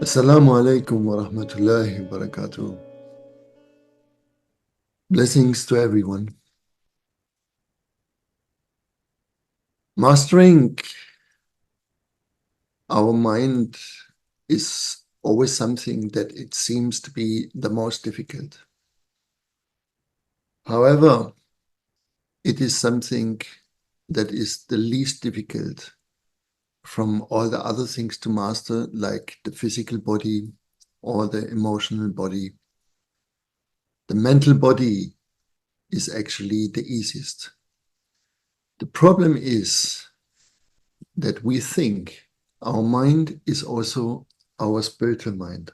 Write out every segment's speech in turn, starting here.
Assalamu alaikum wa rahmatullahi wa barakatuh. Blessings to everyone. Mastering our mind is always something that it seems to be the most difficult. However, it is something that is the least difficult from all the other things to master, like the physical body or the emotional body. The mental body is actually the easiest. The problem is that we think our mind is also our spiritual mind.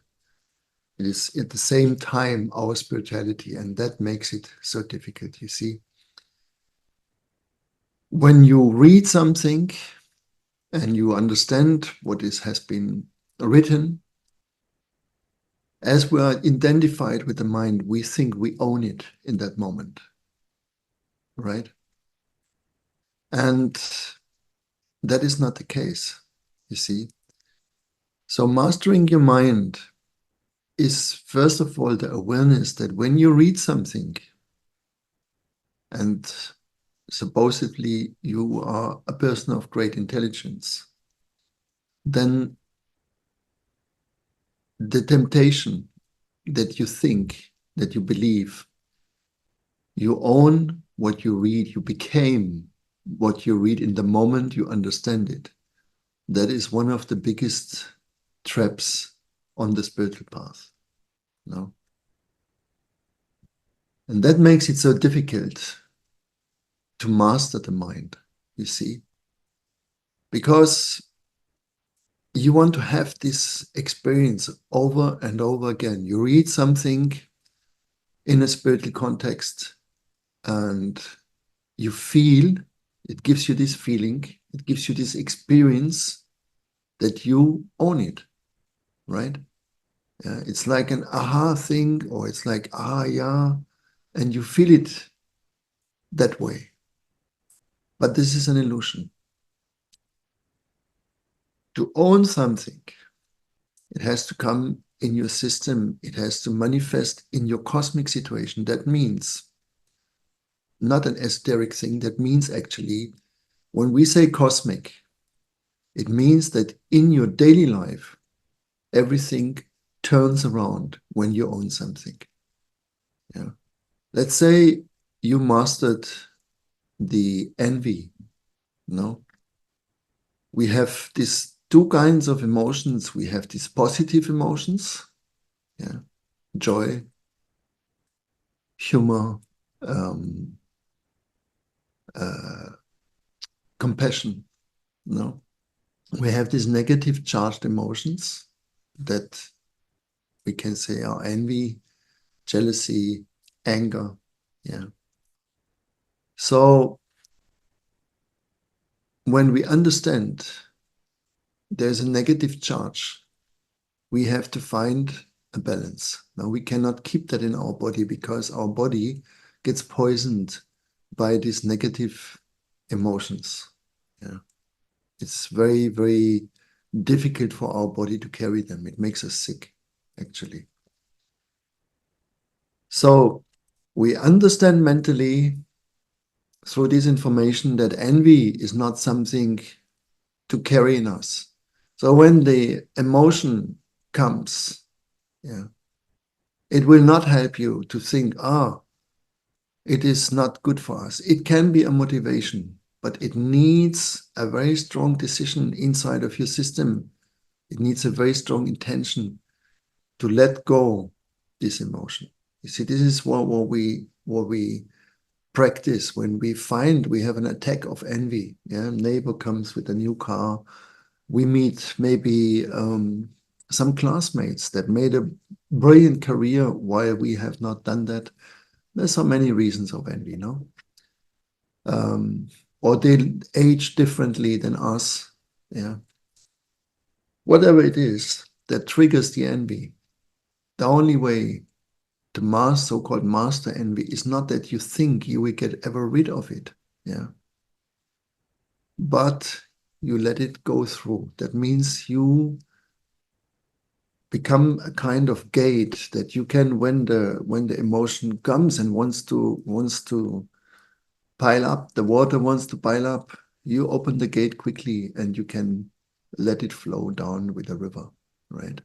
It is at the same time our spirituality, and that makes it so difficult, you see. When you read something and you understand what has been written, as we are identified with the mind, we think we own it in that moment, right? And that is not the case, you see. So mastering your mind is first of all the awareness that when you read something and supposedly you are a person of great intelligence, then the temptation that you think, that you believe, you own what you read, you became what you read in the moment you understand it. That is one of the biggest traps on the spiritual path. No? And that makes it so difficult to master the mind, you see. Because you want to have this experience over and over again. You read something in a spiritual context and you feel, it gives you this feeling, it gives you this experience that you own it, right? It's like an aha thing, or it's like, ah, yeah, and you feel it that way. But this is an illusion. To own something, it has to come in your system. It has to manifest in your cosmic situation. That means not an esoteric thing. That means actually, when we say cosmic, it means that in your daily life, everything turns around when you own something. Yeah. Let's say you mastered the envy. No, we have these two kinds of emotions. We have these positive emotions, yeah, joy, humor, um, uh, compassion. No, we have these negative charged emotions that we can say are envy, jealousy, anger. Yeah. So when we understand there's a negative charge, we have to find a balance. Now we cannot keep that in our body because our body gets poisoned by these negative emotions. Yeah. It's very, very difficult for our body to carry them. It makes us sick, actually. So we understand mentally through this information that envy is not something to carry in us. So when the emotion comes, yeah, it will not help you to think, it is not good for us. It can be a motivation, but it needs a very strong decision inside of your system. It needs a very strong intention to let go this emotion. You see, this is what we practice when we find we have an attack of envy. Yeah, neighbor comes with a new car. We meet maybe some classmates that made a brilliant career while we have not done that. There's so many reasons of envy, no? Or they age differently than us. Yeah. Whatever it is that triggers the envy, the only way to master, so-called master envy, is not that you think you will get ever rid of it. Yeah. But you let it go through. That means you become a kind of gate that you can, when the emotion comes and wants to pile up, the water wants to pile up, you open the gate quickly and you can let it flow down with the river, right?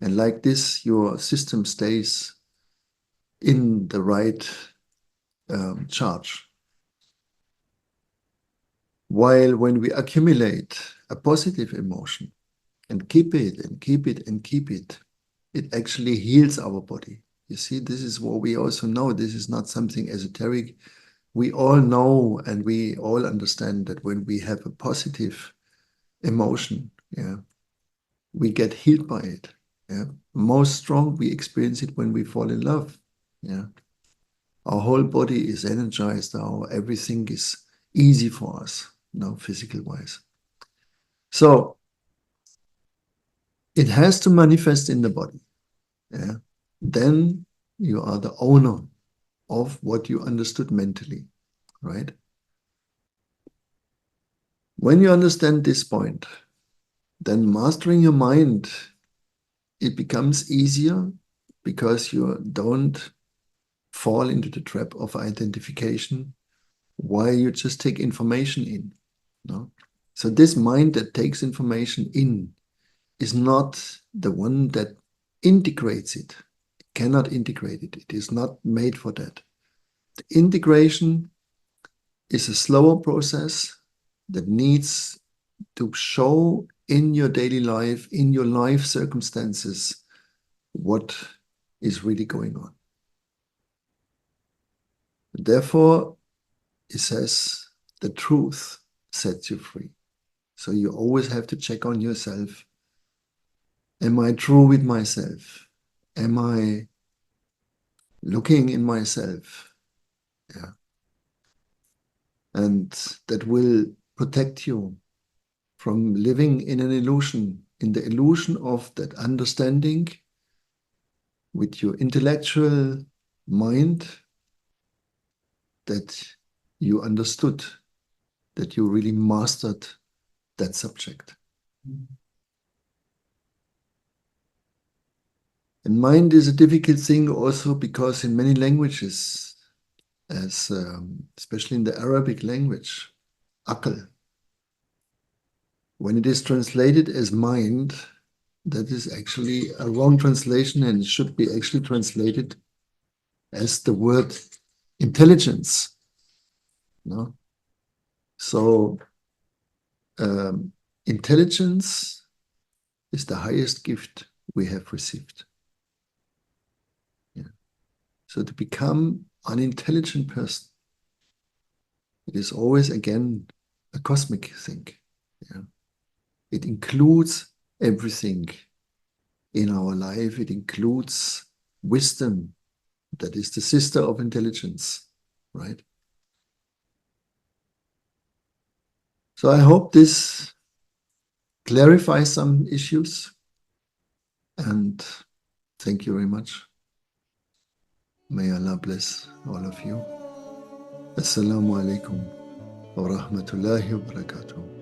And like this, your system stays in the right charge. While when we accumulate a positive emotion and keep it and keep it and keep it, it actually heals our body. You see, this is what we also know. This is not something esoteric. We all know and we all understand that when we have a positive emotion, yeah, we get healed by it. Yeah. Most strong, we experience it when we fall in love. Yeah. Our whole body is energized. Everything is easy for us, physical wise. So it has to manifest in the body. Yeah. Then you are the owner of what you understood mentally, right? When you understand this point, then mastering your mind, it becomes easier because you don't fall into the trap of identification while you just take information in. No? So this mind that takes information in is not the one that integrates it. It cannot integrate it. It is not made for that. The integration is a slower process that needs to show in your daily life, in your life circumstances, what is really going on. Therefore, it says the truth sets you free. So you always have to check on yourself. Am I true with myself? Am I looking in myself? Yeah. And that will protect you from living in an illusion, in the illusion of that understanding with your intellectual mind that you understood, that you really mastered that subject. And mind is a difficult thing also because in many languages, as especially in the Arabic language, akal, when it is translated as mind, that is actually a wrong translation and it should be actually translated as the word intelligence. No? So intelligence is the highest gift we have received. Yeah. So to become an intelligent person, it is always, again, a cosmic thing. Yeah. It includes everything in our life. It includes wisdom, that is the sister of intelligence, right? So I hope this clarifies some issues, and thank you very much. May Allah bless all of you. Assalamu alaikum wa rahmatullahi wa barakatuh.